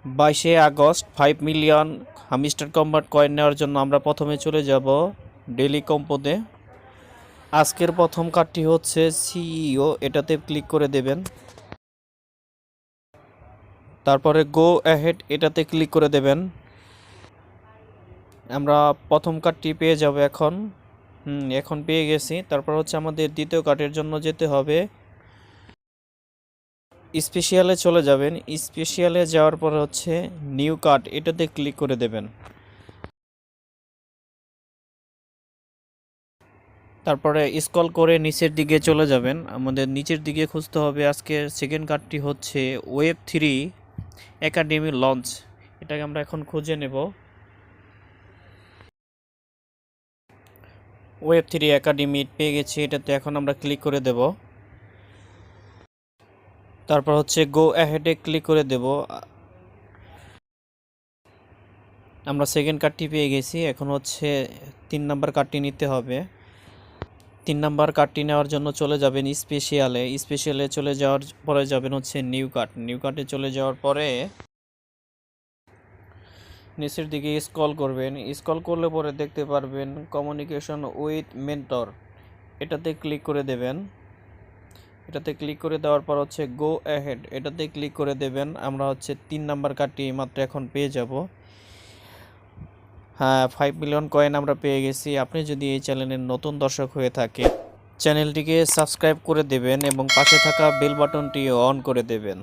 22 August 5 million hamster combat coin নেওয়ার জন্য আমরা প্রথমে চলে যাব ডেলি কম্পোতে। আজকের প্রথম কার্ডটি হচ্ছে সিইও, এটাতে ক্লিক করে দেবেন। তারপরে গো অ্যাহেড, এটাতে ক্লিক করে দেবেন। আমরা প্রথম কার্ডটি পেয়ে যাব এখন পেয়ে গেছি। তারপর হচ্ছে আমাদের দ্বিতীয় কার্ডের জন্য যেতে হবে, স্পেশালে চলে যাবেন। স্পেশালে যাওয়ার পর হচ্ছে নিউ কার্ড, এটাতে ক্লিক করে দেবেন। তারপরে স্ক্রল করে নিচের দিকে চলে যাবেন। আমাদের নিচের দিকে খুঁজতে হবে, আজকে সেকেন্ড কার্ডটি হচ্ছে ওয়েব3 একাডেমি লঞ্চ, এটাকে আমরা এখন খুঁজে নেব। ওয়েব3 একাডেমি পেয়ে গেছি, এটাতে এখন আমরা ক্লিক করে দেব। তারপর হচ্ছে গো অ্যাহেডে ক্লিক করে দেব। আমরা সেকেন্ড কার্ডটি পেয়ে গেছি, এখন হচ্ছে 3 নাম্বার কার্ডটি নিতে হবে। 3 নাম্বার কার্ডটি নেওয়ার জন্য চলে যাবেন স্পেশালে চলে যাওয়ার পরে যাবেন হচ্ছে নিউ কার্ডে চলে যাওয়ার পরে নিচের দিকে স্ক্রল করবেন। স্ক্রল করলে পরে দেখতে পারবেন কমিউনিকেশন উইথ মেন্টর, এটাতে ক্লিক করে দেবেন। এটাতে ক্লিক করে দেওয়ার পর হচ্ছে গো অ্যাহেড, এটাতে ক্লিক করে দেবেন। আমরা হচ্ছে 3 নাম্বার কার্ডটি মাত্র এখন পেয়ে যাব। হ্যাঁ, 5 মিলিয়ন কয়েন আমরা পেয়ে গেছি। আপনি যদি এই চ্যানেলের নতুন দর্শক হয়ে থাকে, চ্যানেলটিকে সাবস্ক্রাইব করে দেবেন এবং পাশে থাকা বেল বাটনটি অন করে দেবেন।